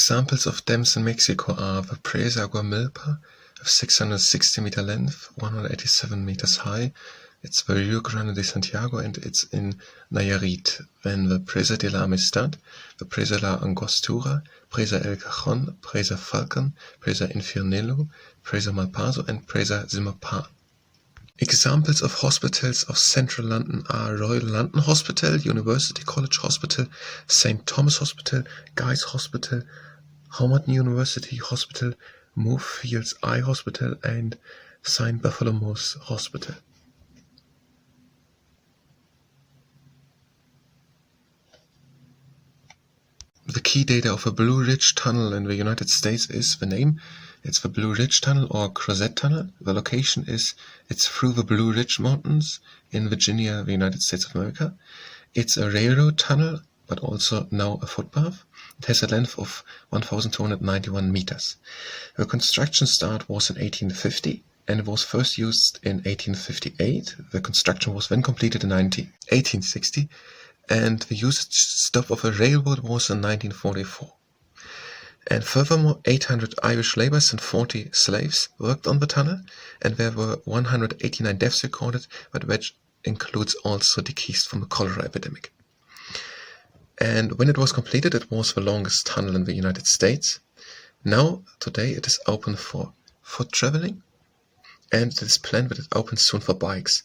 Examples of dams in Mexico are the Presa Guamilpa of 660 meter length, 187 meters high. It's the Rio Grande de Santiago, and it's in Nayarit. Then the Presa de la Amistad, the Presa la Angostura, Presa El Cajon, Presa Falcon, Presa Infernelo, Presa Malpaso, and Presa Zimapar. Examples of hospitals of central London are Royal London Hospital, University College Hospital, St Thomas Hospital, Guy's Hospital, Howard University Hospital, Moorfields Eye Hospital, and St Bartholomew's Hospital. The key data of the Blue Ridge Tunnel in the United States is the name. It's the Blue Ridge Tunnel or Crozet Tunnel. The location is it's through the Blue Ridge Mountains in Virginia, the United States of America. It's a railroad tunnel, but also now a footpath. It has a length of 1,291 meters. The construction start was in 1850 and it was first used in 1858. The construction was then completed in 1860. And the usage stop of a railroad was in 1944. And furthermore, 800 Irish labourers and 40 slaves worked on the tunnel, and there were 189 deaths recorded, but which includes also deceased from the cholera epidemic. And when it was completed, it was the longest tunnel in the United States. Now, today, it is open for foot travelling, and it is planned that it opens soon for bikes.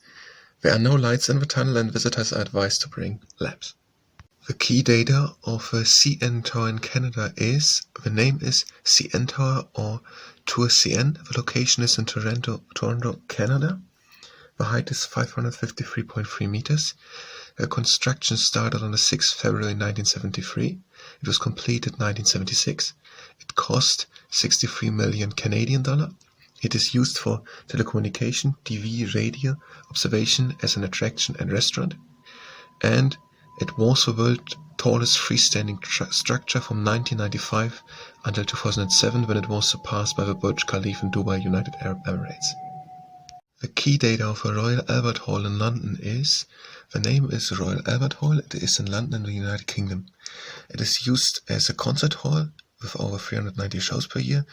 There are no lights in the tunnel, and visitors are advised to bring lamps. The key data of a CN Tower in Canada is, the name is CN Tower or Tour CN. The location is in Toronto, Canada. The height is 553.3 meters. The construction started on the 6th February 1973. It was completed in 1976. It cost 63 million Canadian dollar. It is used for telecommunication, TV, radio, observation as an attraction and restaurant. And it was the world's tallest freestanding structure from 1995 until 2007, when it was surpassed by the Burj Khalifa in Dubai, United Arab Emirates. The key data of the Royal Albert Hall in London is, the name is Royal Albert Hall. It is in London, in the United Kingdom. It is used as a concert hall with over 390 shows per year.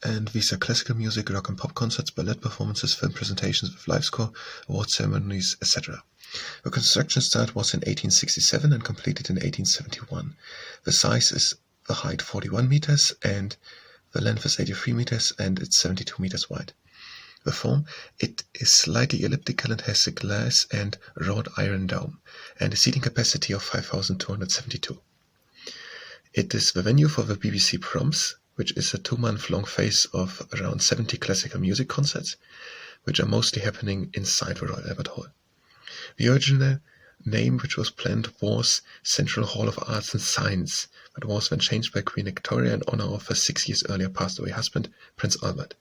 And these are classical music, rock and pop concerts, ballet performances, film presentations with live score, award ceremonies, etc. The construction start was in 1867 and completed in 1871. The size is the height 41 meters and the length is 83 meters and it's 72 meters wide. The form, it is slightly elliptical and has a glass and wrought iron dome and a seating capacity of 5,272. It is the venue for the BBC Proms, which is a 2-month-long phase of around 70 classical music concerts, which are mostly happening inside the Royal Albert Hall. The original name, which was planned, was Central Hall of Arts and Science, but was then changed by Queen Victoria in honor of her 6 years earlier passed away husband, Prince Albert.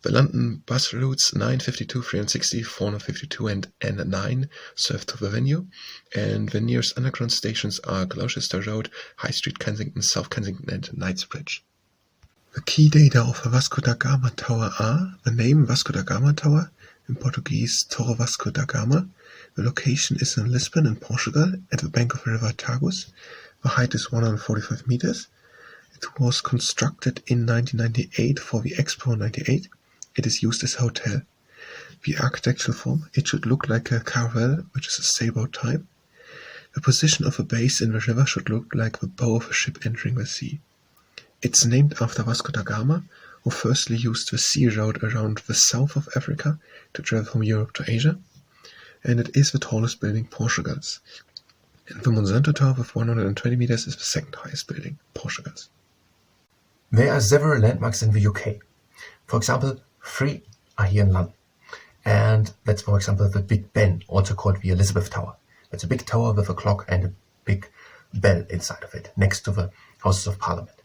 The London bus routes 952, 360, 452 and N9 serve to the venue, and the nearest underground stations are Gloucester Road, High Street, Kensington, South Kensington and Knightsbridge. The key data of the Vasco da Gama Tower are, the name Vasco da Gama Tower, in Portuguese Torre Vasco da Gama. The location is in Lisbon in Portugal, at the bank of the River Tagus. The height is 145 meters. It was constructed in 1998 for the Expo 98. It is used as a hotel. The architectural form, it should look like a caravel, which is a sailboat type. The position of the base in the river should look like the bow of a ship entering the sea. It's named after Vasco da Gama, who firstly used the sea route around the south of Africa to travel from Europe to Asia, and it is the tallest building in Portugal's. And the Monsanto Tower with 120 meters is the second highest building in Portugal's. There are several landmarks in the UK. For example, 3 are here in London. And that's, for example, the Big Ben, also called the Elizabeth Tower. It's a big tower with a clock and a big bell inside of it, next to the Houses of Parliament.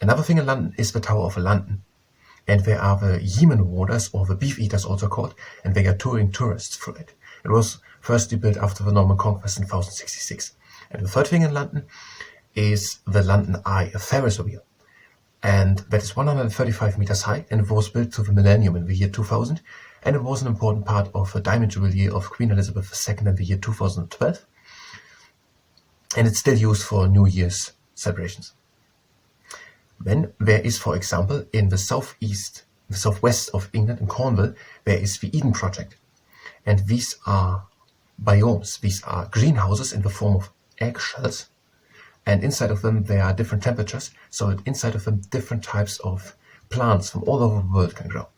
Another thing in London is the Tower of London. And there are the Yemen warders, or the Beef Eaters also called, and they are touring tourists through it. It was firstly built after the Norman Conquest in 1066. And the third thing in London is the London Eye, a Ferris wheel. And that is 135 meters high, and it was built to the millennium in the year 2000, and it was an important part of the Diamond Jubilee of Queen Elizabeth II in the year 2012, and it's still used for New Year's celebrations. Then there is, for example, in the southwest of England, in Cornwall, there is the Eden Project. And these are biomes, these are greenhouses in the form of eggshells. And inside of them, there are different temperatures. So inside of them, different types of plants from all over the world can grow.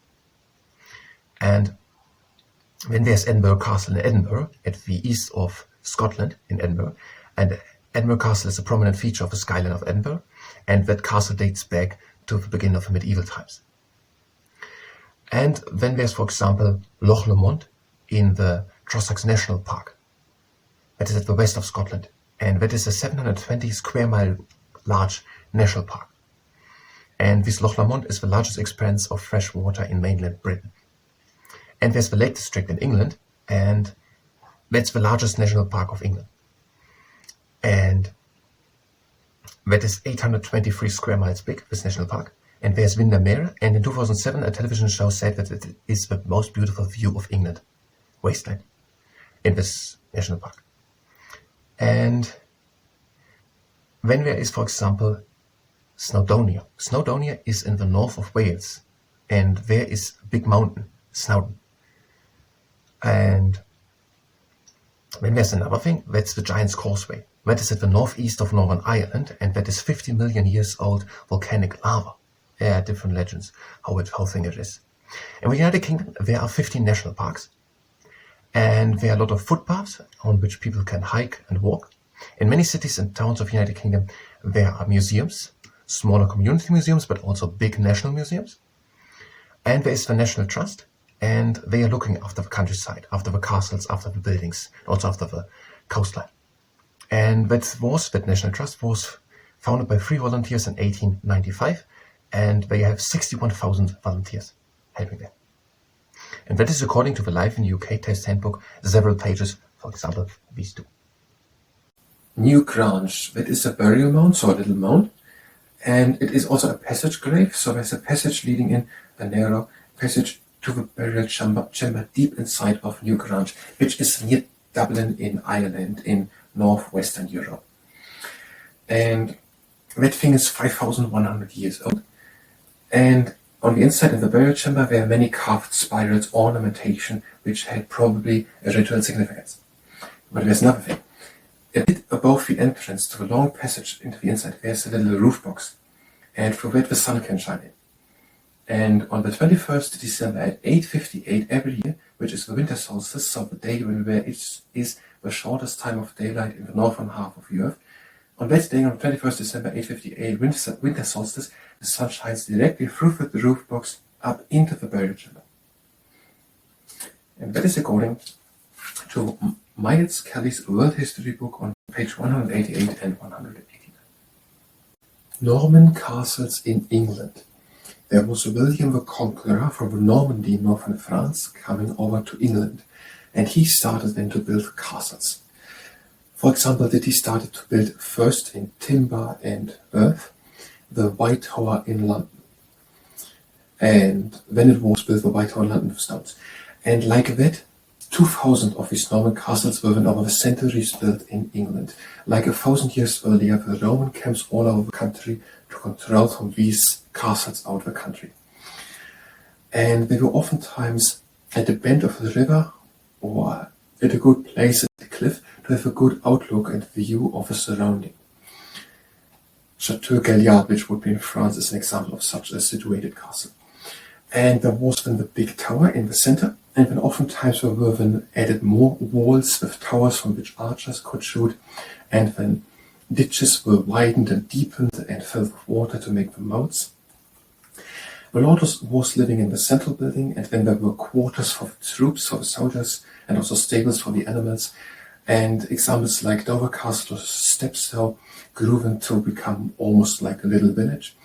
And then there's Edinburgh Castle in Edinburgh, at the east of Scotland, in Edinburgh. And Edinburgh Castle is a prominent feature of the skyline of Edinburgh. And that castle dates back to the beginning of the medieval times. And then there's, for example, Loch Lomond in the Trossachs National Park. That is at the west of Scotland. And that is a 720 square mile large national park. And this Loch Lomond is the largest expanse of fresh water in mainland Britain. And there's the Lake District in England, and that's the largest national park of England. And that is 823 square miles big, this national park. And there's Windermere, and in 2007 a television show said that it is the most beautiful view of England, wasteland, in this national park. And then there is, for example, Snowdonia. Snowdonia is in the north of Wales, and there is a big mountain, Snowdon. And then there's another thing, that's the Giant's Causeway. That is at the northeast of Northern Ireland, and that is 50 million years old volcanic lava. There are different legends how thing it is. In the United Kingdom, there are 15 national parks, and there are a lot of footpaths on which people can hike and walk. In many cities and towns of the United Kingdom, there are museums, smaller community museums, but also big national museums. And there is the National Trust, and they are looking after the countryside, after the castles, after the buildings, also after the coastline. And that National Trust was founded by 3 volunteers in 1895, and they have 61,000 volunteers helping them. And that is according to the Life in the UK Test Handbook, several pages, for example, these two. Newgrange, that is a burial mound, so a little mound, and it is also a passage grave, so there's a passage leading in, a narrow passage to the burial chamber deep inside of Newgrange, which is near Dublin in Ireland, in northwestern Europe. And that thing is 5,100 years old. And on the inside of the burial chamber there are many carved spirals, ornamentation, which had probably a ritual significance. But there's another thing. A bit above the entrance to the long passage into the inside, there's a little roof box. And through that the sun can shine in. And on the 21st of December at 8:58 every year, which is the winter solstice, so the day when there is the shortest time of daylight in the northern half of the Earth, on that day, on 21st December 8:58, winter solstice, the sun shines directly through the roof box up into the burial chamber. And that is according to Myers Kelly's World History book on page 188 and 189. Norman castles in England. There was William the Conqueror from Normandy, northern France, coming over to England, and he started then to build castles. For example, he started to build first in timber and earth, the White Tower in London. And then it was built the White Tower in London with stones. And like that, 2,000 of these Norman castles were then over the centuries built in England. Like 1,000 years earlier, the Roman camps all over the country to control from these castles out of the country. And they were oftentimes at the bend of the river or at a good place at the cliff to have a good outlook and view of the surrounding. Chateau Gaillard, which would be in France, is an example of such a situated castle. And there was then the big tower in the center, and then oftentimes there were then added more walls with towers from which archers could shoot, and then ditches were widened and deepened and filled with water to make them moats. The lord was living in the central building, and then there were quarters for the troops, for the soldiers, and also stables for the animals. And examples like Dover Castle or Stepstow grew then to become almost like a little village.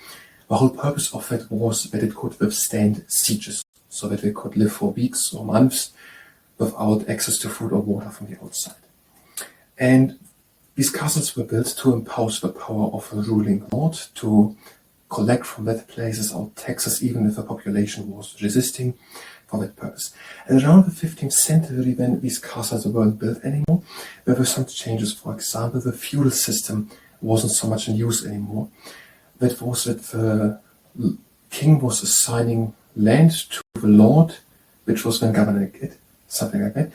The whole purpose of it was that it could withstand sieges, so that they could live for weeks or months without access to food or water from the outside. And these castles were built to impose the power of a ruling lord, to collect from that places out taxes, even if the population was resisting for that purpose. And around the 15th century, when these castles weren't built anymore, there were some changes. For example, the feudal system wasn't so much in use anymore. that was that the king was assigning land to the lord, which was then governing it, something like that.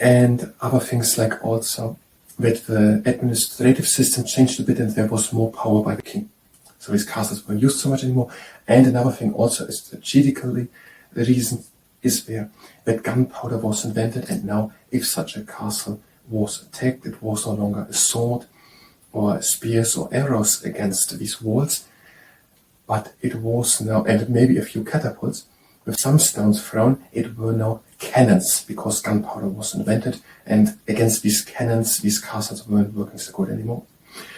And other things like also that the administrative system changed a bit and there was more power by the king. So his castles weren't used so much anymore. And another thing also is strategically, the reason is there that gunpowder was invented, and now if such a castle was attacked, it was no longer a sword or spears or arrows against these walls, but it was now, and maybe a few catapults, with some stones thrown, it were now cannons, because gunpowder was invented, and against these cannons, these castles weren't working so good anymore.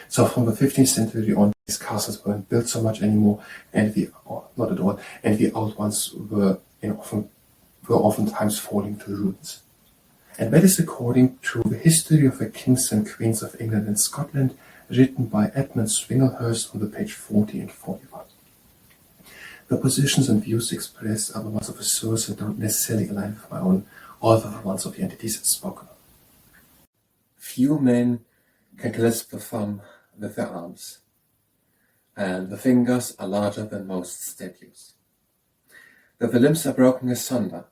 So from the 15th century on, these castles weren't built so much anymore, and not at all, and the old ones were oftentimes falling to ruins. And that is according to the history of the kings and queens of England and Scotland, written by Edmund Swinglehurst on the page 40 and 41. The positions and views expressed are the ones of the source and don't necessarily align with my own, although the ones of the entities spoken of. Few men can clasp the thumb with their arms, and the fingers are larger than most statues. That the limbs are broken asunder,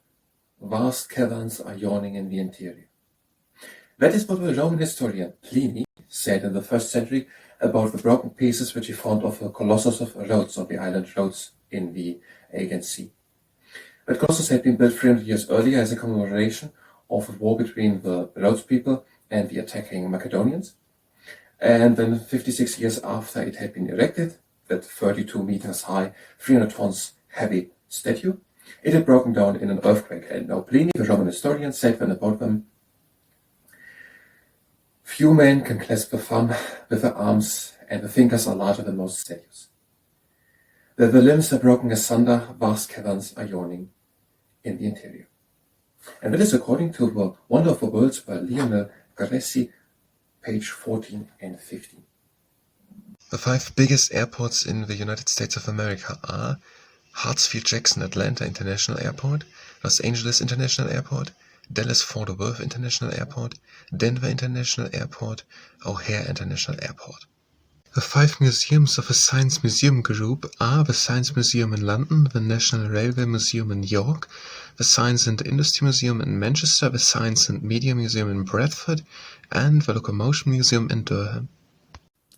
vast caverns are yawning in the interior. That is what the Roman historian Pliny said in the 1st century about the broken pieces which he found of the Colossus of Rhodes on the island Rhodes in the Aegean Sea. But Colossus had been built 300 years earlier as a commemoration of a war between the Rhodes people and the attacking Macedonians. And then 56 years after it had been erected, that 32 meters high, 300 tons heavy statue, it had broken down in an earthquake. And now Pliny, the Roman historian, said then about them, few men can clasp the thumb with their arms, and the fingers are larger than most statues. That the limbs are broken asunder, vast caverns are yawning in the interior. And that is according to the Wonder of the Worlds by Lionel Grassi, page 14 and 15. The 5 biggest airports in the United States of America are Hartsfield-Jackson Atlanta International Airport, Los Angeles International Airport, Dallas-Fort Worth International Airport, Denver International Airport, O'Hare International Airport. The 5 museums of the Science Museum Group are the Science Museum in London, the National Railway Museum in York, the Science and Industry Museum in Manchester, the Science and Media Museum in Bradford, and the Locomotion Museum in Durham.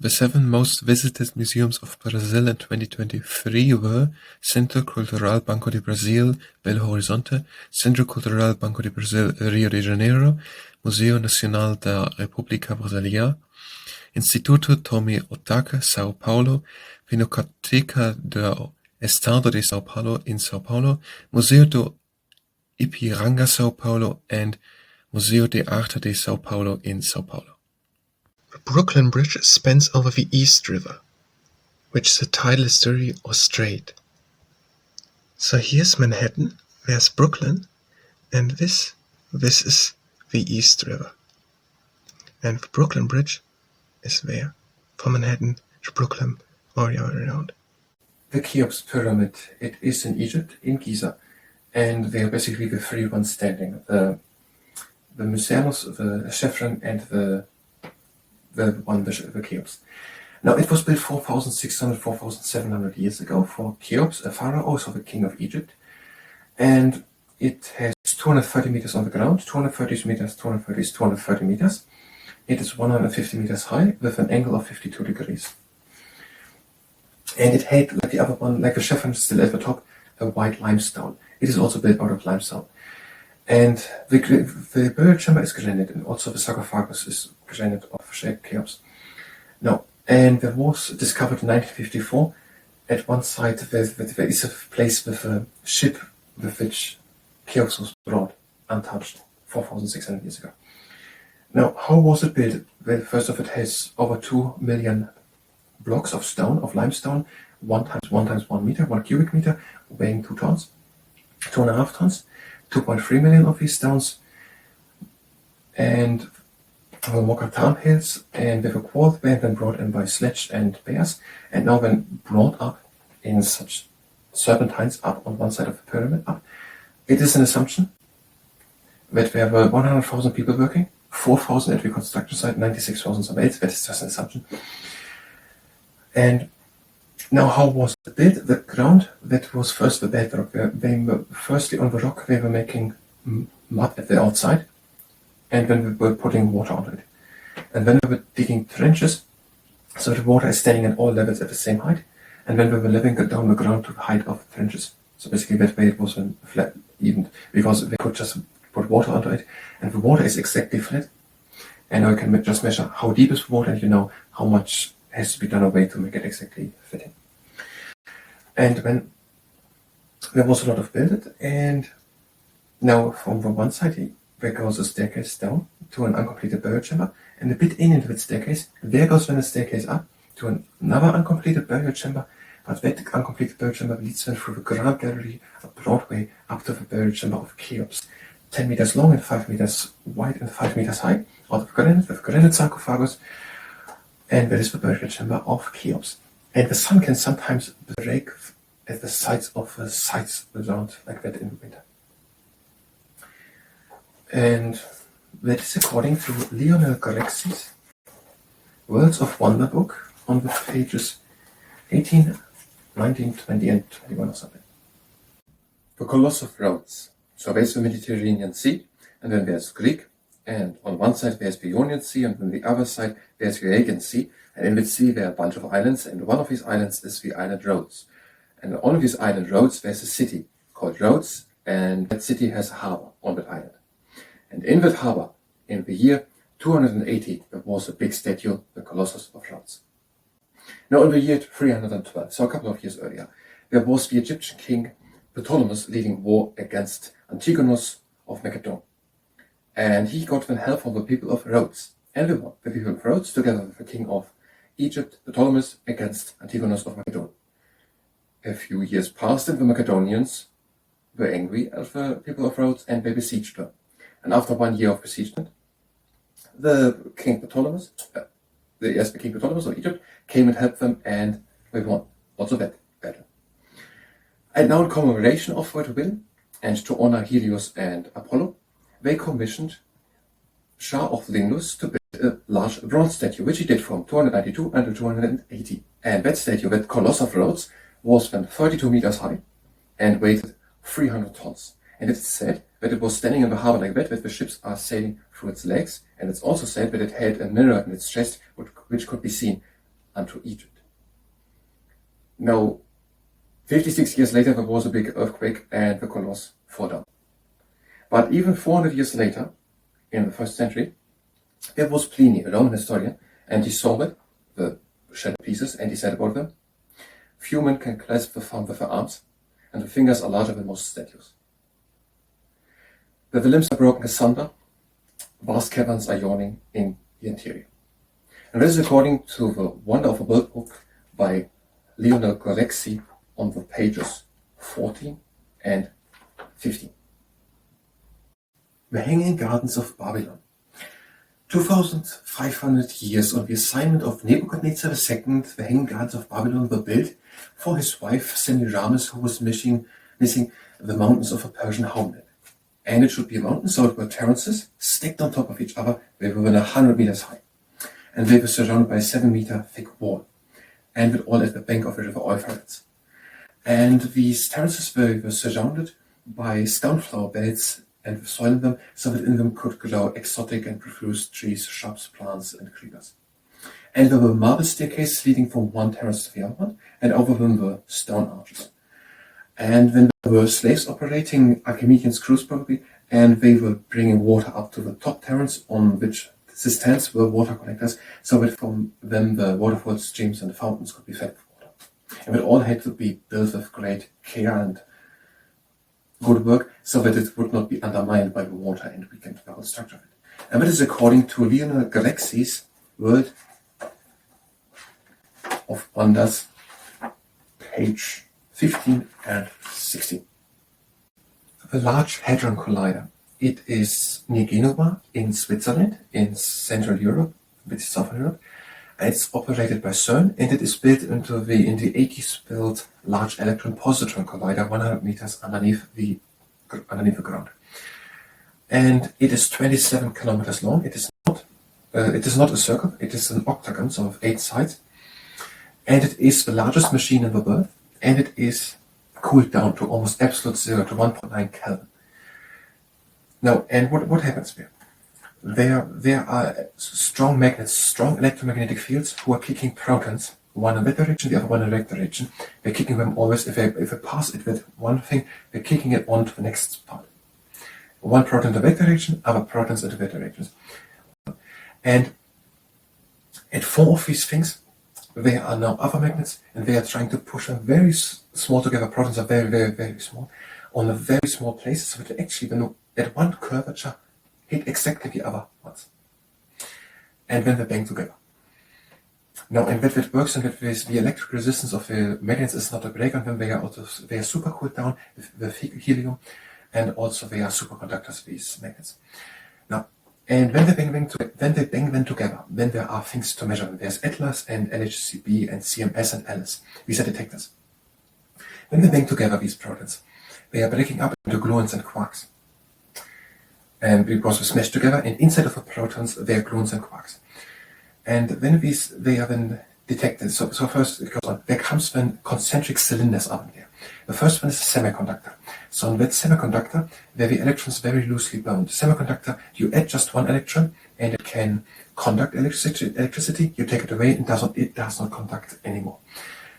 The 7 most visited museums of Brazil in 2023 were Centro Cultural Banco de Brasil, Belo Horizonte, Centro Cultural Banco de Brasil, Rio de Janeiro, Museu Nacional da República Brasileira, Instituto Tommy Otaka, São Paulo, Pinacoteca do Estado de São Paulo in São Paulo, Museu do Ipiranga São Paulo, and Museu de Arte de São Paulo in São Paulo. The Brooklyn Bridge spans over the East River, which is a tidal estuary or strait. So here's Manhattan, there's Brooklyn, and this is the East River. And the Brooklyn Bridge is there, from Manhattan to Brooklyn, all the way around. The Cheops Pyramid, it is in Egypt, in Giza, and they are basically the 3 ones standing. The Mycenos, the Chevron, and the Cheops. Now, it was built 4,600, 4,700 years ago for Cheops, a pharaoh, also the king of Egypt. And it has 230 meters on the ground, 230 meters, 230 is 230 meters. It is 150 meters high with an angle of 52 degrees. And it had, like the other one, like the Chevron still at the top, a white limestone. It is also built out of limestone. And the burial chamber is granite, and also the sarcophagus is granite of Cheops. Now, and there was discovered in 1954 at one site there is a place with a ship with which Cheops was brought untouched 4,600 years ago. Now, how was it built? Well, first of it has over 2 million blocks of stone, of limestone, 1 times 1 times 1 meter, 1 cubic meter, weighing 2 tons, 2.5 tons, 2.3 million of these stones, and the Mokattam Hills, and they were quarried and then brought in by sledge and bears, and now when brought up in such serpentines up on one side of the pyramid up. It is an assumption that there were 100,000 people working, 4,000 at the construction site, 96,000 somewhere else. That is just an assumption. And Now, how was it built? The ground, that was first the bedrock. They were firstly on the rock, they were making mud at the outside, and then we were putting water on it. And then we were digging trenches, so the water is standing at all levels at the same height, and then we were leveling it down the ground to the height of the trenches. So basically that way it was flat, even, because they could just put water onto it, and the water is exactly flat. And now you can just measure how deep is the water, and you know how much has to be done away to make it exactly fitting. And when there was a lot of building, and now from the one side there goes a staircase down to an uncompleted burial chamber, and a bit into the staircase, there goes then a staircase up to another uncompleted burial chamber, but that uncompleted burial chamber leads then through the grand gallery, a broad way, up to the burial chamber of Cheops, 10 meters long and 5 meters wide and 5 meters high, out of granite, with granite sarcophagus, and that is the burial chamber of Cheops. And the sun can sometimes break at the sides of the sites around like that in the winter. And that is according to Lionel Galexi's Worlds of Wonder book on the pages 18, 19, 20 and 21 or something. The Colossus of Rhodes. So there's the Mediterranean Sea, and then there's Greek, and on one side there's the Ionian Sea, and on the other side there's the Aegean Sea, and in the sea there are a bunch of islands, and one of these islands is the island Rhodes. And on these island Rhodes there's a city called Rhodes, and that city has a harbor on that island. And in that harbor, in the year 280, there was a big statue, the Colossus of Rhodes. Now in the year 312, so a couple of years earlier, there was the Egyptian king Ptolemy leading war against Antigonus of Macedon. And he got then help from the people of Rhodes. And they won. The people of Rhodes, together with the king of Egypt, Ptolemy, against Antigonus of Macedon. A few years passed, and the Macedonians were angry at the people of Rhodes, and they besieged them. And after 1 year of besiegement, the king Ptolemy of Egypt came and helped them, and they won also that battle. And now in commemoration of that win, and to honor Helios and Apollo, they commissioned Shah of Lindus to build a large bronze statue, which he did from 292 until 280. And that statue, that Colossus of Rhodes, was then 32 meters high and weighed 300 tons. And it's said that it was standing in the harbor like that the ships are sailing through its legs, and it's also said that it had a mirror in its chest which could be seen unto Egypt. Now, 56 years later, there was a big earthquake and the Colossus fell down. But even 400 years later, in the 1st century, there was Pliny, a Roman historian, and he saw it, the shattered pieces, and he said about them, "Few men can clasp the thumb with their arms, and the fingers are larger than most statues. That the limbs are broken asunder, vast caverns are yawning in the interior." And this is according to the Wonder of a World book by Lionel Galeksi on the pages 14 and 15. The Hanging Gardens of Babylon. 2,500 years on the assignment of Nebuchadnezzar II, the Hanging Gardens of Babylon were built for his wife Semiramis, who was missing the mountains of a Persian homeland. And it should be a mountain, so it were terraces stacked on top of each other. They were 100 meters high. And they were surrounded by a 7-meter thick wall, and with all at the bank of the river Euphrates. And these terraces were surrounded by stoneflower beds and with soil in them, so that in them could grow exotic and profuse trees, shrubs, plants, and creepers. And there were marble staircases leading from one terrace to the other one, and over them were stone arches. And then there were slaves operating Archimedean screws probably, and they were bringing water up to the top terrace, on which cisterns were water collectors, so that from them the waterfalls, streams, and fountains could be fed with water. And it all had to be built with great care and good work, so that it would not be undermined by the water and weakened the whole structure of it. And that is according to Lionel Galeksi's World of Wonders, page 15 and 16. The Large Hadron Collider. It is near Genova in Switzerland, in Central Europe, a bit Southern Europe. It's operated by CERN, and it is built into the in the 80s built Large Electron Positron Collider, 100 meters underneath the ground. And it is 27 kilometers long. It is not a circle. It is an octagon, so of 8 sides. And it is the largest machine in the world, and it is cooled down to almost absolute zero, to 1.9 Kelvin. Now, and what happens there? There are strong magnets, strong electromagnetic fields who are kicking protons, one in that direction, the other one in that direction. They're kicking them always, if they pass it with one thing, they're kicking it on to the next part. One proton in that direction, other protons into that direction. And at four of these things, there are now other magnets, and they are trying to push them very small together. Protons are very, very, very small, on a very small place, so that actually, when at one curvature, hit exactly the other ones. And then they bang together. Now, and that works, and that the electric resistance of the magnets is not a break on them. They are super cooled down with helium, and also they are superconductors, these magnets. Now, and when they bang them together, then there are things to measure them. There's ATLAS and LHCb and CMS and ALICE. These are detectors. When they bang together, these protons, they are breaking up into gluons and quarks. And because we smash together, and inside of the protons, there are gluons and quarks. And then they are then detected. So first it goes on. There comes then concentric cylinders up in there. The first one is a semiconductor. So in that semiconductor, there the electrons very loosely bound. Semiconductor, you add just one electron, and it can conduct electricity. You take it away, and it does not conduct anymore.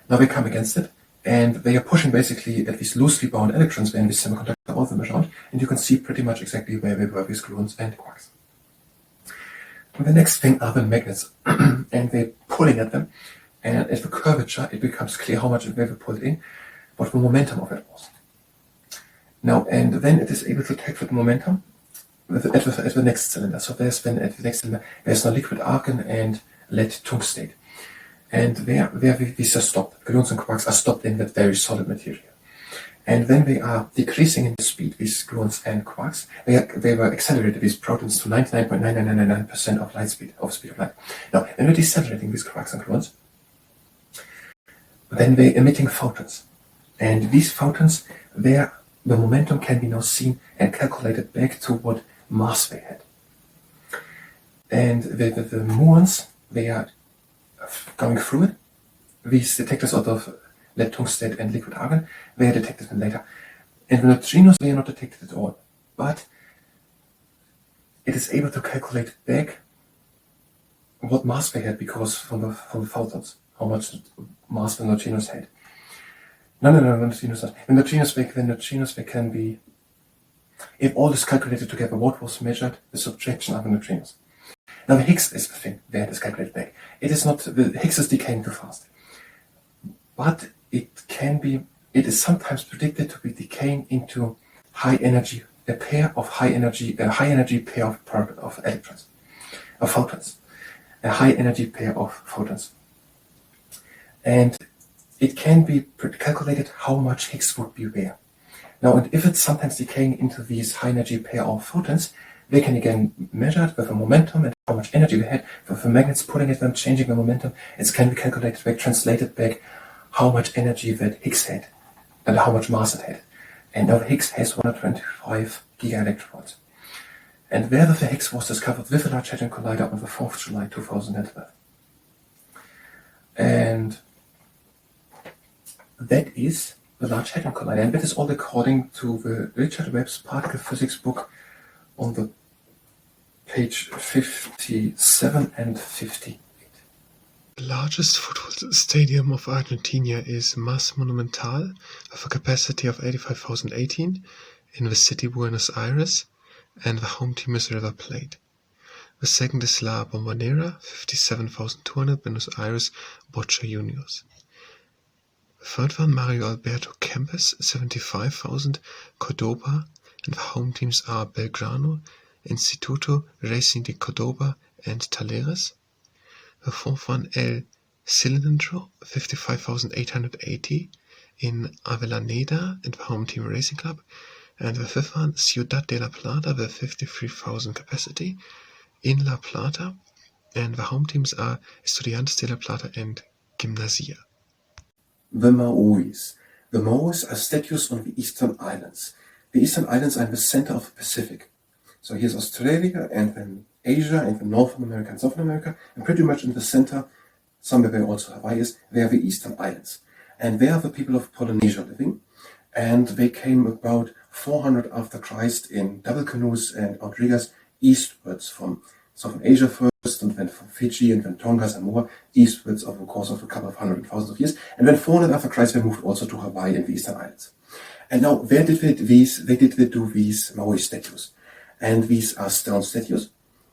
Now they come against it, and they are pushing basically at these loosely bound electrons in this semiconductor all of them around, and you can see pretty much exactly where they were with gluons and quarks. And the next thing are the magnets, and they're pulling at them, and at the curvature it becomes clear how much they were pulled in, what the momentum of it was. Now, and then it is able to take that momentum at the next cylinder. So there's then at the next cylinder, there's now liquid argon and lead tungstate. And there these are stopped. Gluons and quarks are stopped in that very solid material. And when they are decreasing in speed, these gluons and quarks, they were accelerated, these protons, to 99.9999% of light speed, of light. Now, when we're decelerating these quarks and gluons, then they're emitting photons. And these photons, the momentum can be now seen and calculated back to what mass they had. And the muons, they are going through it. These detectors out of lead tungstate and liquid argon, they are detected later. And the neutrinos, they are not detected at all. But it is able to calculate back what mass they had, because from the photons, how much mass the neutrinos had. No, the neutrinos not. The neutrinos, they can be, if all is calculated together, what was measured, the subtraction of the neutrinos. Now the Higgs is the thing that is calculated back. It is not, the Higgs is decaying too fast. But it is sometimes predicted to be decaying into high energy, a high energy pair of electrons, of photons, a high energy pair of photons. And it can be calculated how much Higgs would be there. Now, and if it's sometimes decaying into these high energy pair of photons, they can again measure it with a momentum and how much energy they had, with the magnets pulling at them, changing the momentum. It can be calculated back, translated back, how much energy that Higgs had and how much mass it had. And now the Higgs has 125 gigaelectronvolts. And where the Higgs was discovered with the Large Hadron Collider on the 4th July 2012. And that is the Large Hadron Collider. And that is all according to the Richard Webb's particle physics book on the page 57 and 50. The largest football stadium of Argentina is Mas Monumental, with a capacity of 85,018 in the city Buenos Aires, and the home team is River Plate. The second is La Bombonera, 57,200, Buenos Aires, Boca Juniors. The third one, Mario Alberto Kempes, 75,000, Cordoba, and the home teams are Belgrano, Instituto Racing de Cordoba, and Talleres. The fourth one, El Cilindro, 55,880 in Avellaneda, and the home team Racing Club. And the fifth one, Ciudad de la Plata, with 53,000 capacity in La Plata, and the home teams are Estudiantes de la Plata and Gimnasia. The Moais. The Moais are statues on the Eastern Islands. The Eastern Islands are in the center of the Pacific. So here's Australia, and then Asia, and then North America and South America, and pretty much in the center, somewhere where also Hawaii is, were the Eastern Islands. And there the people of Polynesia living. And they came about 400 after Christ in double canoes and outriggers eastwards from Southern Asia first, and then from Fiji and then Tonga and more eastwards over the course of a couple of hundred thousands of years. And then 400 after Christ, they moved also to Hawaii and the Eastern Islands. And now, where did they do these Moais statues? And these are stone statues,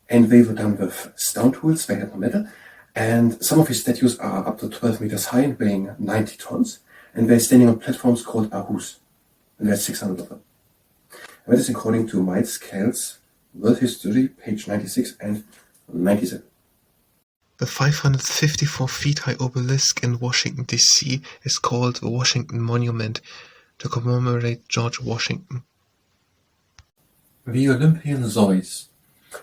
and they were done with stone tools, they had no metal. And some of these statues are up to 12 meters high and weighing 90 tons, and they're standing on platforms called ahus, and there's 600 of them. And that is according to Miles Kell's World History, page 96 and 97. The 554 feet high obelisk in Washington, D.C. is called the Washington Monument to commemorate George Washington. The Olympian Zeus.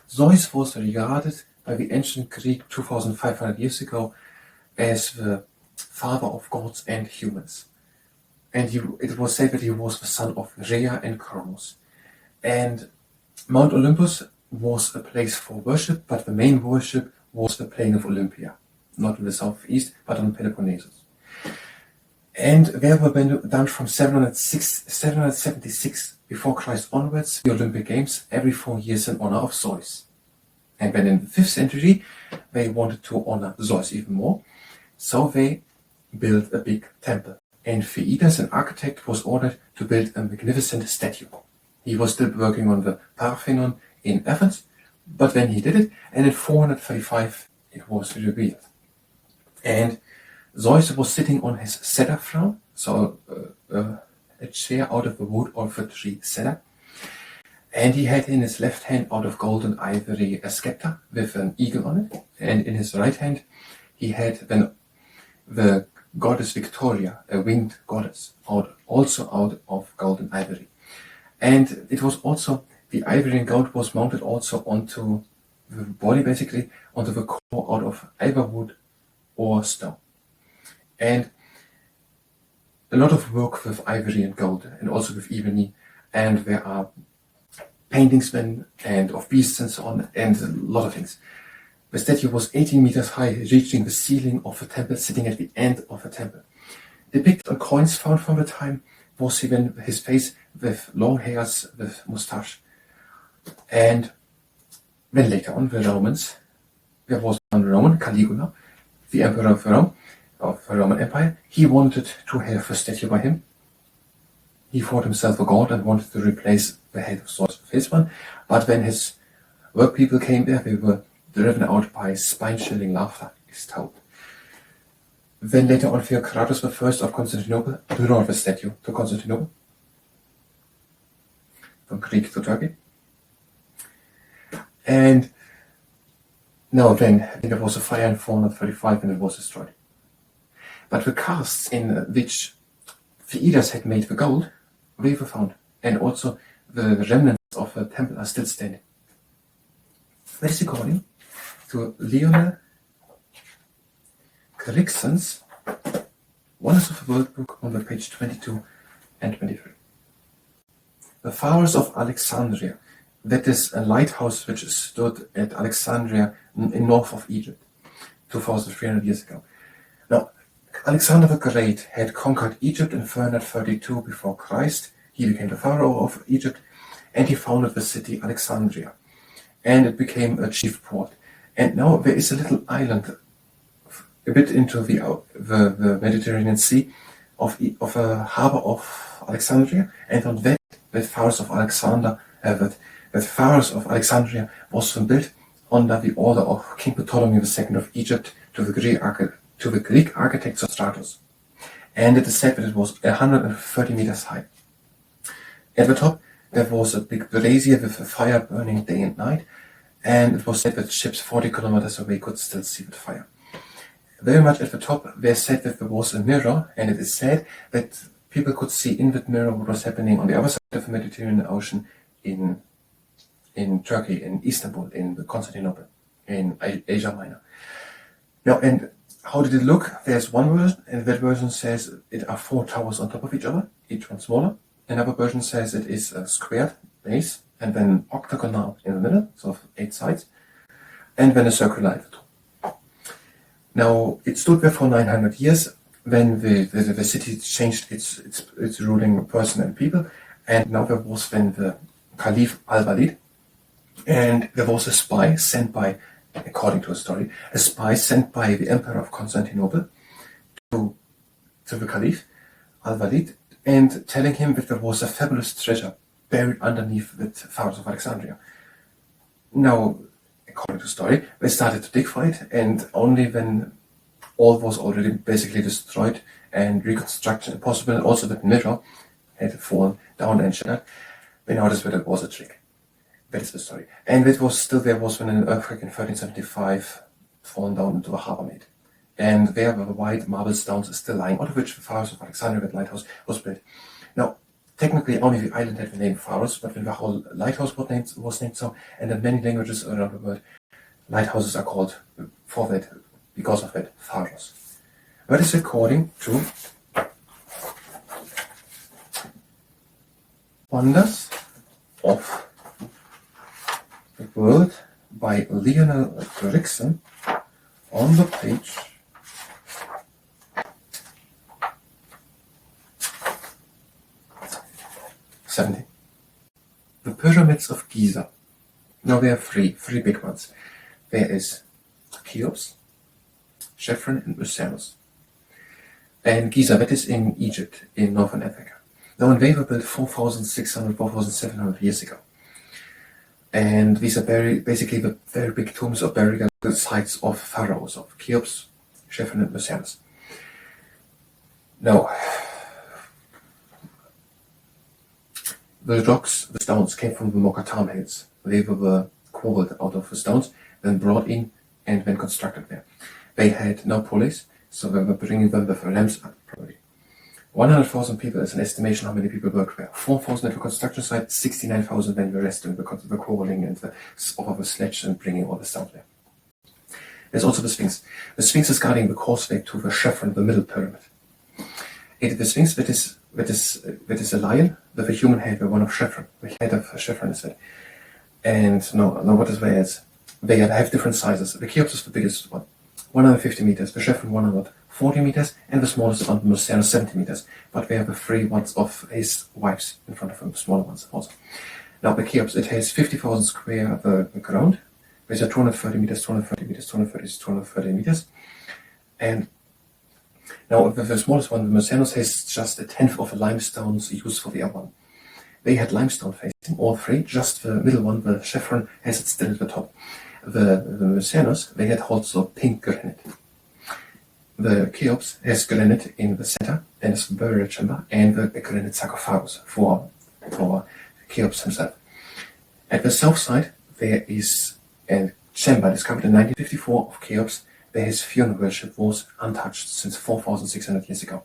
Zeus was regarded by the ancient Greek 2,500 years ago as the father of gods and humans. And it was said that he was the son of Rhea and Kronos. And Mount Olympus was a place for worship, but the main worship was the plain of Olympia, not in the southeast, but on Peloponnesus. And there were done from 776 before Christ onwards the Olympic Games every 4 years in honor of Zeus. And then in the 5th century, they wanted to honor Zeus even more, so they built a big temple. And Phaedus, an architect, was ordered to build a magnificent statue. He was still working on the Parthenon in Athens, but then he did it, and in 435 it was revealed. And Zeus was sitting on his cedar throne, so a chair out of the wood of the tree cedar. And he had in his left hand out of gold and ivory a scepter with an eagle on it, and in his right hand he had then the goddess Victoria, a winged goddess, also out of gold and ivory. And it was also, the ivory and gold was mounted also onto the body, basically, onto the core out of either wood or stone. And a lot of work with ivory and gold, and also with ebony, and there are paintings then, and of beasts and so on, and a lot of things. The statue was 18 meters high, reaching the ceiling of the temple, sitting at the end of the temple. Depicted on coins found from the time was even his face with long hairs, with moustache. And then later on, the Romans, there was one Roman, Caligula, the emperor of Rome, of the Roman Empire. He wanted to have a statue by him. He thought himself a god and wanted to replace the head of Zeus with his one. But when his work people came there, they were driven out by spine-chilling laughter, is told. Then later on, Theocrates I of Constantinople brought the statue to Constantinople, from Greek to Turkey. And now then there was a fire in 435 and it was destroyed. But the casts in which Phaedus had made the gold, they were found, and also the remnants of the temple are still standing. That is according to Lionel Crixon's Wonders of the World book on the page 22 and 23. The Pharos of Alexandria, that is a lighthouse which stood at Alexandria in north of Egypt 2,300 years ago. Now, Alexander the Great had conquered Egypt in 432 before Christ. He became the pharaoh of Egypt, and he founded the city Alexandria, and it became a chief port. And now there is a little island a bit into the Mediterranean Sea of a harbor of Alexandria, and on that Pharos of Alexander, that Pharos of Alexandria was built under the order of King Ptolemy II of Egypt to the Greek architect Sostratus. And it is said that it was 130 meters high. At the top there was a big brazier with a fire burning day and night, and it was said that ships 40 kilometers away could still see the fire. Very much at the top they said that there was a mirror, and it is said that people could see in that mirror what was happening on the other side of the Mediterranean Ocean in Turkey, in Istanbul, in Constantinople, in Asia Minor. Now, and how did it look? There's one version, and that version says it are 4 towers on top of each other, each one smaller. Another version says it is a squared base, and then octagonal in the middle, so 8 sides, and then a circular at the top. Now, it stood there for 900 years when the city changed its ruling person and people, and now there was when the Caliph Al-Walid, and there was a spy sent by, according to a story, a spy sent by the Emperor of Constantinople to the Caliph Al-Walid, and telling him that there was a fabulous treasure buried underneath the Pharos of Alexandria. Now, according to the story, they started to dig for it, and only when all was already basically destroyed and reconstruction impossible, and also the mirror had fallen down and shattered, they noticed that it was a trick. That is the story. And it was still there was when an earthquake in 1375 fallen down into the harbor made. And there were the white marble stones still lying, out of which the Pharos of Alexandria, that lighthouse, was built. Now, technically only the island had the name Pharos, but when the whole lighthouse was named so, and in many languages around the world, lighthouses are called for that, because of that, Pharos. That is according to Wonders of the World by Lionel Gregson on the page 70. The Pyramids of Giza. Now there are three big ones. There is Cheops, Chephren, and Moais. And Giza, that is in Egypt, in northern Africa. Now, they were built 4,600, 4,700 years ago. And these are basically the very big tombs or burial sites of pharaohs, of Cheops, Chephren, and Moais. Now, the rocks, the stones, came from the Mokattam hills. They were quarried out of the stones, then brought in and then constructed there. They had no pulleys, so they were bringing them with rams up, probably. 100,000 people is an estimation how many people worked there. 4,000 at the construction site, 69,000 when the rest doing the quarrying and the over the sledge and bringing all the stuff there. There's also the Sphinx. The Sphinx is guarding the causeway to the Chephren, the middle pyramid. The Sphinx that is a lion with a human head, the one of Chephren. The head of Chephren is that. And no, what is there is they have different sizes. The Cheops is the biggest one, 150 meters. The Chephren 140 meters, and the smallest one, Moais, 70 meters. But they have the three ones of his wives in front of him, the smaller ones also. Now the Cheops, it has 50,000 square the ground. There's 230 meters, 230 meters, 230, 230 meters. And now the smallest one, the Moais, has just a tenth of the limestones used for the other one. They had limestone facing, all three, just the middle one, the Chephren, has it still at the top. The Moais, they had also pink granite. The Cheops has granite in the center, and it's the burial chamber, and the granite sarcophagus for Cheops himself. At the south side, there is a chamber discovered in 1954 of Cheops, where his funeral ship was untouched since 4,600 years ago.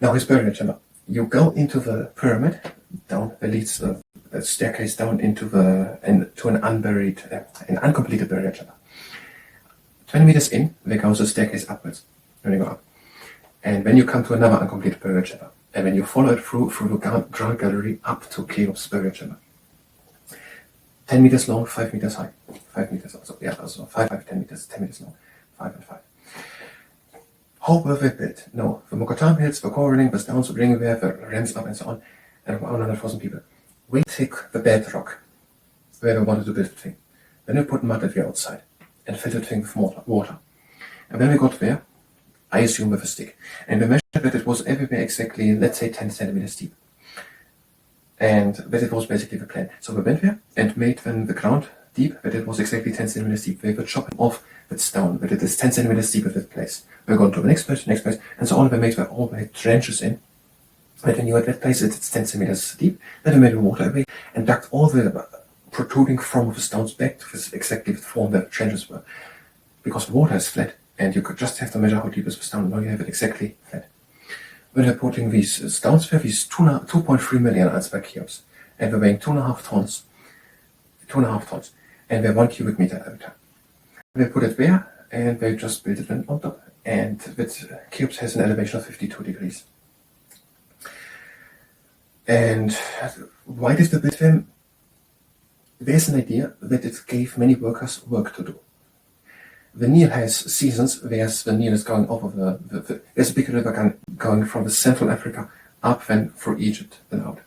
Now his burial chamber. You go into the pyramid, down, there leads a staircase down into to an uncompleted burial chamber. 20 meters in, there goes a staircase upwards, when you go up. And then you come to another uncompleted burial chamber. And then you follow it through the ground gallery up to Cheops' burial chamber. 10 meters long, 5 meters high. 5 meters also, yeah, also 5, 10 meters, 10 meters long, 5 and 5. How were they built? No, the Mokattam hills, the quarrying, the stones, the bringing there, the rams up and so on, and 100,000 people. We take the bedrock, where we wanted to build the thing. Then we put mud at the outside, and filled the thing with water. And when we got there, I assume with a stick, and we measured that it was everywhere exactly, let's say 10 centimeters deep. And that it was basically the plan. So we went there and made then the ground deep, that it was exactly 10 centimeters deep. We were chopping off that stone, that it is 10 centimeters deep at that place. We're going to the next place, and so on. We made all the trenches in. But when you at that place, it's 10 centimeters deep. Then we made the water away and dug all the protruding from the stones back to this exactly the form where the trenches were. Because the water is flat, and you could just have to measure how deep is the stone. Now you have it exactly flat. When we're putting these stones there, these 2.3 million iceberg Cheops, and we're weighing 2.5 tons. 2.5 tons. And they're 1 cubic meter every time. They put it there, and they just built it on top. And that Cheops has an elevation of 52 degrees. And why did they build them? There's an idea that it gave many workers work to do. The Nile has seasons where the Nile is going over there's a big river going from the Central Africa up then through Egypt and out.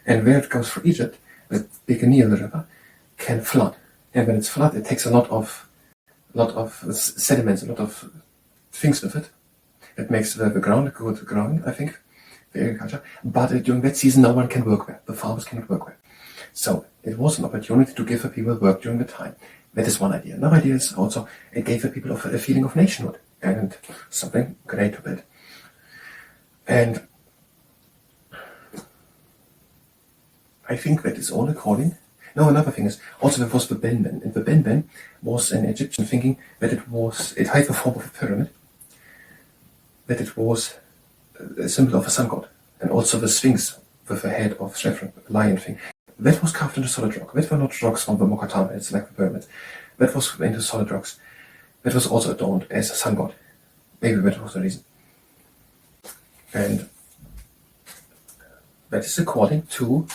And where it goes through Egypt, the big Nile River can flood. And when it's flood, it takes a lot of sediments, a lot of things with it. It makes the ground good growing, I think, for agriculture. But during that season, no one can work there. The farmers cannot work there. So it was an opportunity to give the people work during the time. That is one idea. Another idea is also it gave the people a feeling of nationhood and something great to build. And I think that is all according. No, another thing is also there was the Benben. And the Benben was an Egyptian thinking that it had the form of a pyramid, that it was a symbol of a sun god, and also the Sphinx with the head of Chevron, lion thing. That was carved into solid rock. That were not rocks from the Mokatama, it's like the pyramids. That was into solid rocks. That was also adorned as a sun god. Maybe that was the reason. And that is according to,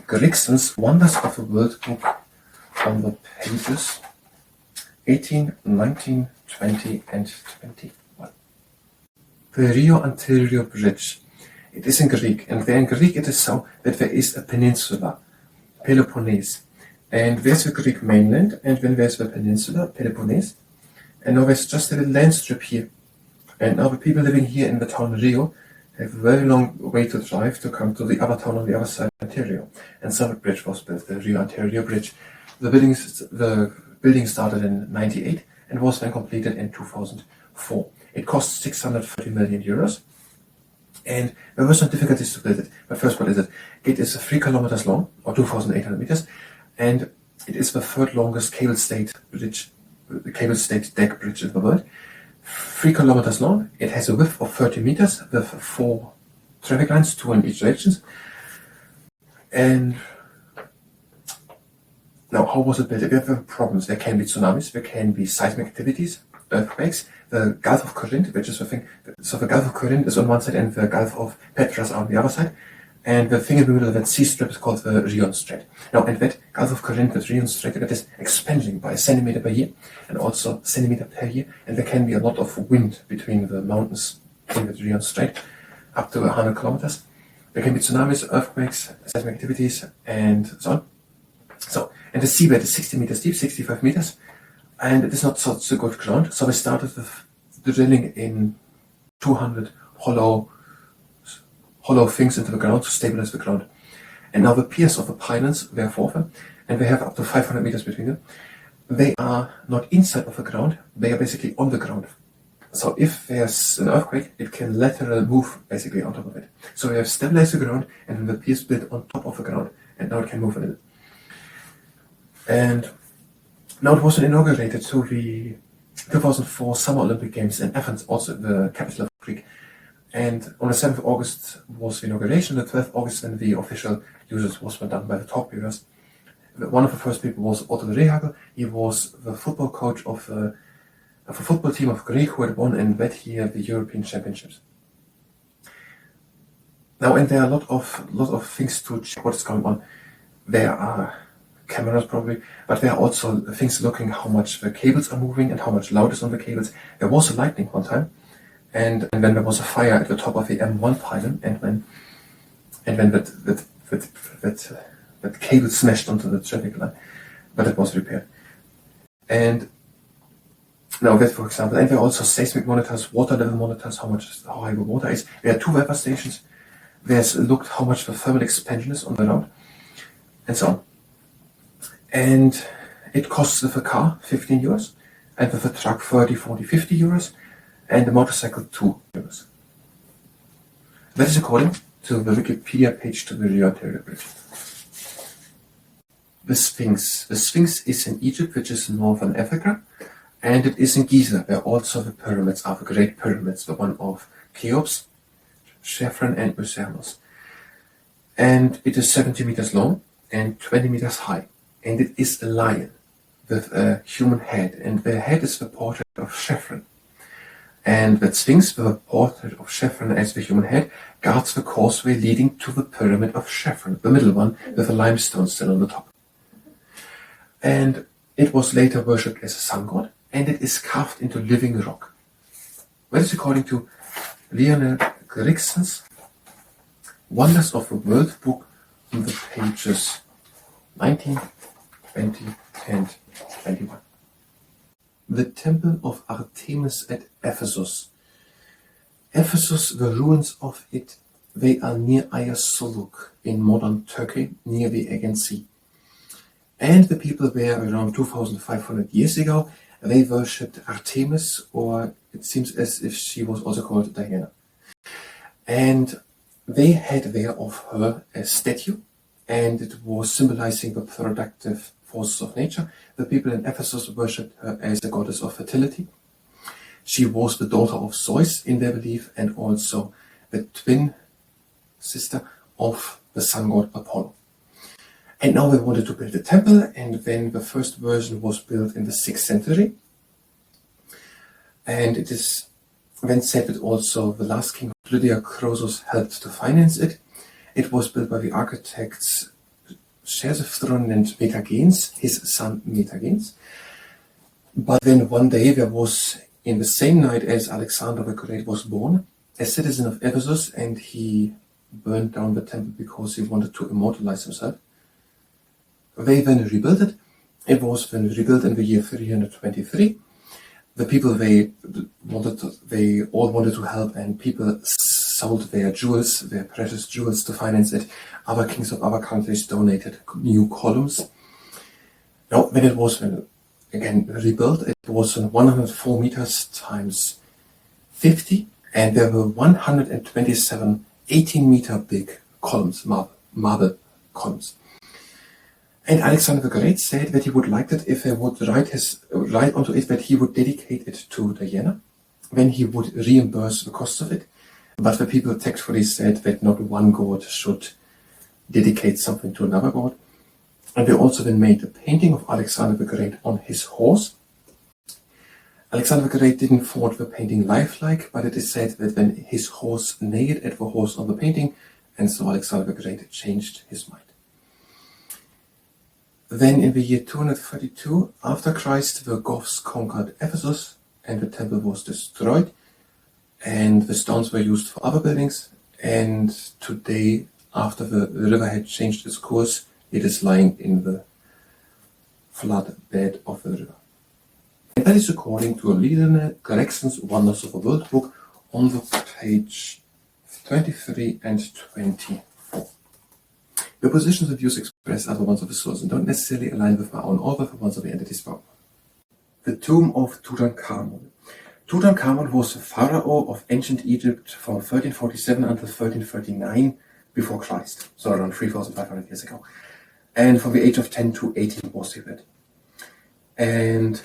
Gerikson's Wonders of the World book on the pages 18, 19, 20, and 21. The Rio Antirrio Bridge. It is in Greek, and there in Greek it is so that there is a peninsula, Peloponnese. And there's the Greek mainland, and then there's the peninsula, Peloponnese. And now there's just a little land strip here. And now the people living here in the town Rio have a very long way to drive to come to the other town on the other side, Antirrio. And so the bridge was built, the Rio Antirrio Bridge. The building started in 98 and was then completed in 2004. It cost 630 million euros. And there were some difficulties to build it. But first, what is it? It is 3 kilometers long, or 2,800 meters, and it is the third longest cable-stayed deck bridge in the world. 3 kilometers long. It has a width of 30 meters with 4 traffic lines, 2 in each direction. And now, how was it built? There were problems. There can be tsunamis, there can be seismic activities, earthquakes. The Gulf of Corinth, which is the thing. So the Gulf of Corinth is on one side and the Gulf of Petras on the other side. And the thing in the middle of that sea strip is called the Rio Strait. Now, and that Gulf of Corinth, the Rio Strait, that is expanding by a centimeter per year and also centimeter per year. And there can be a lot of wind between the mountains in the Rio Strait, up to 100 kilometers. There can be tsunamis, earthquakes, seismic activities, and so on. So, and the seabed is 60 meters deep, 65 meters. And it is not such a good ground, so we started with drilling in 200 hollow things into the ground to stabilize the ground. And now the piers of the pylons, there are 4 of them, and they have up to 500 meters between them. They are not inside of the ground, they are basically on the ground. So if there's an earthquake, it can laterally move basically on top of it. So we have stabilized the ground, and then the piers built on top of the ground, and now it can move a little. And now it was inaugurated to the 2004 Summer Olympic Games in Athens, also the capital of Greece. And on the 7th of August was the inauguration. The 12th of August, when the official uses was done by the top viewers. One of the first people was Otto Rehagel. He was the football coach of a football team of Greece who had won in that year the European Championships. Now, and there are a lot of things to check what's going on. There are cameras probably, but there are also things looking how much the cables are moving and how much load is on the cables. There was a lightning one time, and then there was a fire at the top of the M1 pylon, and when that cable smashed onto the traffic line, but it was repaired. And now that, for example, and there are also seismic monitors, water level monitors, how high the water is. There are 2 weather stations. There's looked how much the thermal expansion is on the road, and so on. And it costs with a car 15 euros, and with a truck 30, 40, 50 euros, and a motorcycle 2 euros. That is according to the Wikipedia page to the Rio Antirrio Bridge. The Sphinx. The Sphinx is in Egypt, which is in northern Africa, and it is in Giza, where also the pyramids are, the great pyramids, the one of Cheops, Chevron, and Moais. And it is 70 meters long and 20 meters high. And it is a lion with a human head, and the head is the portrait of Chevron. And that Sphinx, with a portrait of Chevron as the human head, guards the causeway leading to the Pyramid of Chevron, the middle one, with a limestone still on the top. and it was later worshipped as a sun god, and it is carved into living rock. That is according to Lionel Grixon's Wonders of the World book on the pages 19, 20, and 21. The Temple of Artemis at Ephesus. Ephesus, the ruins of it, they are near Ayasuluk in modern Turkey, near the Aegean Sea. And the people there around 2,500 years ago, they worshipped Artemis, or it seems as if she was also called Diana. And they had there of her a statue, and it was symbolizing the productive forces of nature. The people in Ephesus worshipped her as a goddess of fertility. She was the daughter of Zeus in their belief, and also the twin sister of the sun god Apollo. And now they wanted to build a temple, and then the first version was built in the 6th century. And it is then said that also the last king of Lydia, Croesus, helped to finance it. It was built by the architects Chersiphron and Metagenes, his son Metagenes. But then one day there was, in the same night as Alexander the Great was born, a citizen of Ephesus, and he burned down the temple because he wanted to immortalize himself. They then rebuilt it. It was then rebuilt in the year 323. The people they all wanted to help, and people sold their jewels, their precious jewels, to finance it. Other kings of other countries donated new columns. Now, when it was again rebuilt, it was 104 meters times 50, and there were 127 18-meter big columns, marble columns. And Alexander the Great said that he would like that if he would write onto it that he would dedicate it to Diana, then he would reimburse the cost of it. But the people tactfully said that not one god should dedicate something to another god. And they also then made a painting of Alexander the Great on his horse. Alexander the Great didn't thought the painting lifelike, but it is said that when his horse neighed at the horse on the painting, and so Alexander the Great changed his mind. Then in the year 232 after Christ, the Goths conquered Ephesus, and the temple was destroyed, and the stones were used for other buildings. And today, after the river had changed its course, it is lying in the flood bed of the river. And that is according to Lionel Greggson's Wonders of the World book on the page 23 and 24. The positions and views expressed are the ones of the source and don't necessarily align with my own or with the ones of the entities found. The Tomb of Tutankhamun. Tutankhamun was a pharaoh of ancient Egypt from 1347 until 1339 before Christ, so around 3,500 years ago. And from the age of 10 to 18 was he dead. And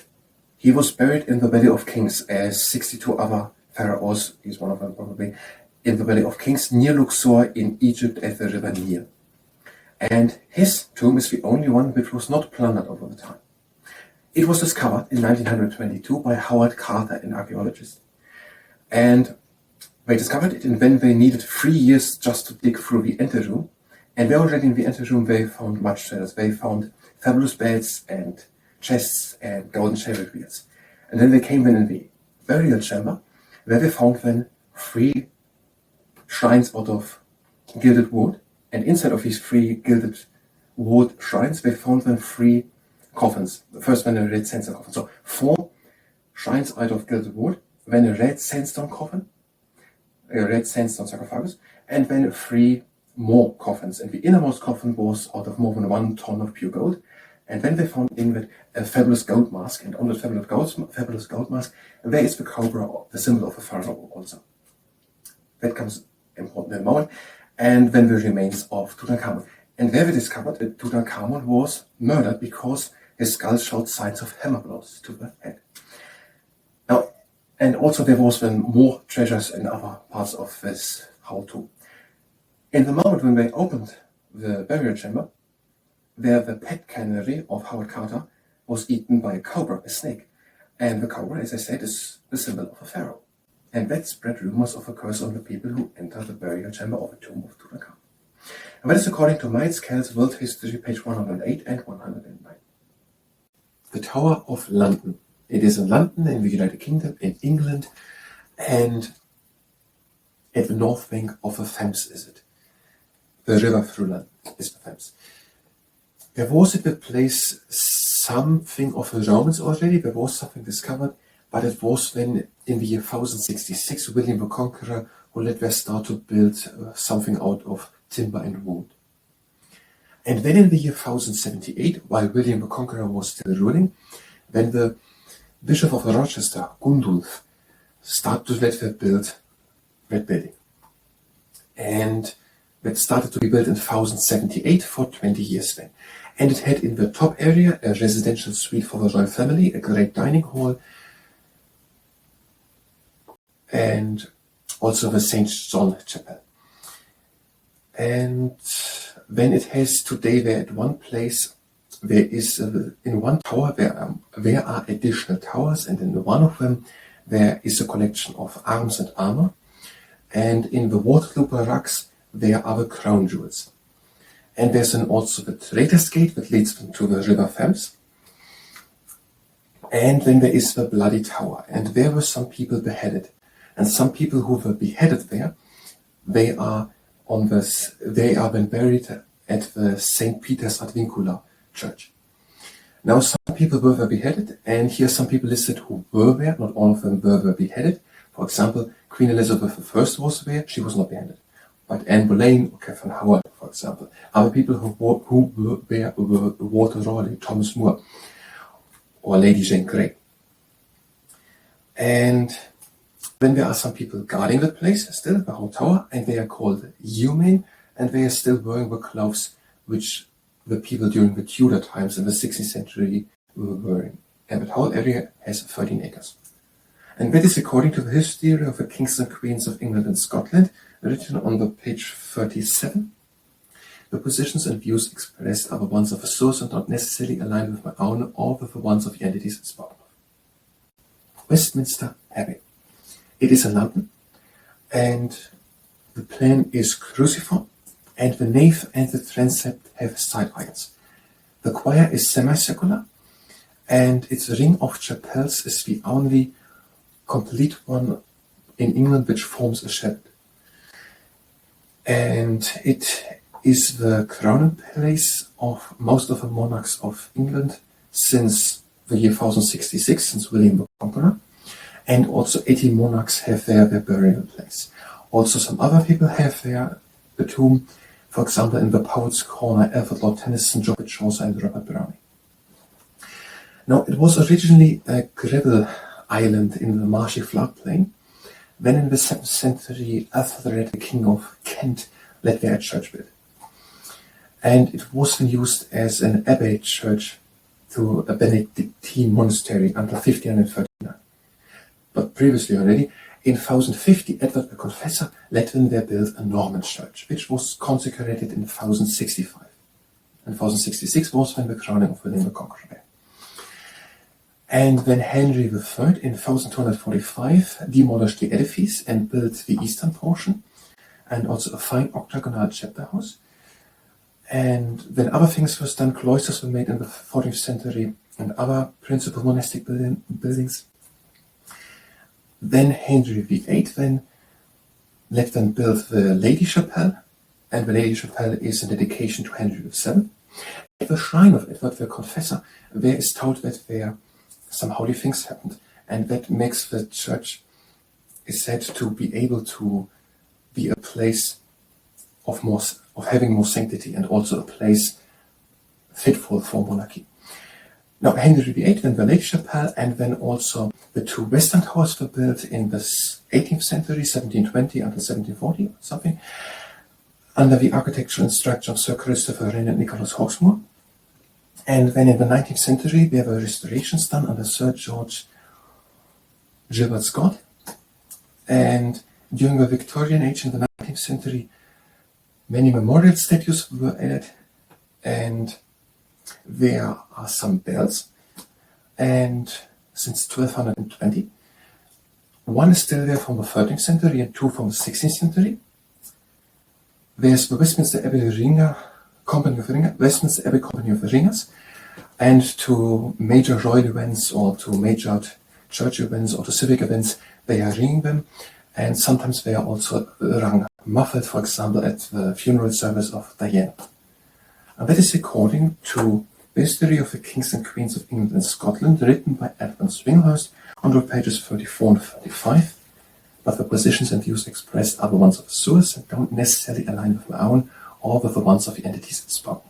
he was buried in the Valley of Kings as 62 other pharaohs, he's one of them probably, in the Valley of Kings near Luxor in Egypt at the river Nile. And his tomb is the only one which was not plundered over the time. It was discovered in 1922 by Howard Carter, an archaeologist. And they discovered it, and then they needed 3 years just to dig through the anteroom. And there already in the anteroom they found much treasures. They found fabulous beds and chests and golden chariot wheels. And then they came then in the burial chamber, where they found then 3 shrines out of gilded wood. And inside of these 3 gilded wood shrines, they found then 3 coffins. The first one, a red sandstone coffin. So 4 shrines out of gilded wood, then a red sandstone coffin, a red sandstone sarcophagus, and then 3 more coffins. And the innermost coffin was out of more than 1 ton of pure gold. And then they found in that a fabulous gold mask, and on the fabulous gold mask, there is the cobra, the symbol of a pharaoh also. That comes important in a moment. And then the remains of Tutankhamun. And there we discovered that Tutankhamun was murdered because his skull showed signs of hammer blows to the head. Now, and also there was then more treasures in other parts of this how-to. In the moment when they opened the burial chamber, there the pet canary of Howard Carter was eaten by a cobra, a snake. And the cobra, as I said, is the symbol of a pharaoh. And that spread rumors of a curse on the people who entered the burial chamber of the tomb of Tutankhamun. And that is according to Miles Kell's World History, page 108 and 109. the Tower of London. It is in London, in the United Kingdom, in England, and at the north bank of the Thames is it. The river through London is the Thames. There was at the place something of the Romans already, there was something discovered, but it was when in the year 1066 William the Conqueror who let there start to build something out of timber and wood. And then in the year 1078, while William the Conqueror was still ruling, then the Bishop of Rochester, Gundulf, started to let there build that building. And that started to be built in 1078 for 20 years then. And it had in the top area a residential suite for the royal family, a great dining hall, and also the St. John Chapel. And then it has today there at one place, there is in one tower there are additional towers, and in one of them there is a collection of arms and armor, and in the Waterloo Barracks there are the crown jewels. And there's also the Traitor's Gate that leads to the River Thames. And then there is the Bloody Tower, and there were some people beheaded. And some people who were beheaded there, they are then buried at the St. Peter's ad Vincula church. Now some people were beheaded, and here are some people listed who were there. Not all of them were beheaded. For example, Queen Elizabeth I was there, she was not beheaded. But Anne Boleyn or Catherine Howard, for example. Other people who were there were Walter Raleigh, Thomas More, or Lady Jane Grey. And then there are some people guarding the place still, the whole tower, and they are called yeomen, and they are still wearing the clothes which the people during the Tudor times in the 16th century were wearing. And the whole area has 13 acres. And that is according to the history of the kings and queens of England and Scotland, written on the page 37. The positions and views expressed are the ones of a source and not necessarily aligned with my own or with the ones of the entities spoken of. Westminster Abbey. It is in London, and the plan is cruciform, and the nave and the transept have side aisles. The choir is semicircular, and its ring of chapels is the only complete one in England which forms a shepherd. And it is the crowning place of most of the monarchs of England since the year 1066, since William the Conqueror. And also 18 monarchs have their burial place. Also some other people have their tomb, for example in the Poets' Corner, Alfred Lord Tennyson, George Chaucer and Robert Browning. Now it was originally a gravel island in the marshy floodplain. Then in the 7th century, Ethelred, the king of Kent, let there a church built. And it was then used as an abbey church to a Benedictine monastery until 1539. But previously already, in 1050, Edward the Confessor let them there build a Norman church, which was consecrated in 1065. And 1066 was when the crowning of William the Conqueror. And when Henry III in 1245 demolished the edifice and built the eastern portion, and also a fine octagonal chapter house. And when other things were done, cloisters were made in the 14th century and other principal monastic buildings. Then Henry VIII then let them build the Lady Chapel, and the Lady Chapel is a dedication to Henry VII. At the shrine of Edward the Confessor, there is told that there some holy things happened, and that makes the church is said to be able to be a place of having more sanctity, and also a place fitful for monarchy. Now Henry VIII, then the Lady Chapel, and then also the two western towers were built in the 18th century, 1720 until 1740 or something, under the architectural instruction of Sir Christopher Wren and Nicholas Hawksmoor. And then in the 19th century, there were restorations done under Sir George Gilbert Scott. And during the Victorian age in the 19th century, many memorial statues were added, and there are some bells. And since 1220, one is still there from the 13th century and two from the 16th century. There's the Westminster Abbey Westminster Abbey Company of Ringers, And to major royal events or to major church events or to civic events, they are ringing them. And sometimes they are also rung muffled, for example, at the funeral service of Diana. And that is according to the History of the Kings and Queens of England and Scotland, written by Edmund Swinghurst under pages 34 and 35. But the positions and views expressed are the ones of Zeus and don't necessarily align with my own or with the ones of the entities spoken.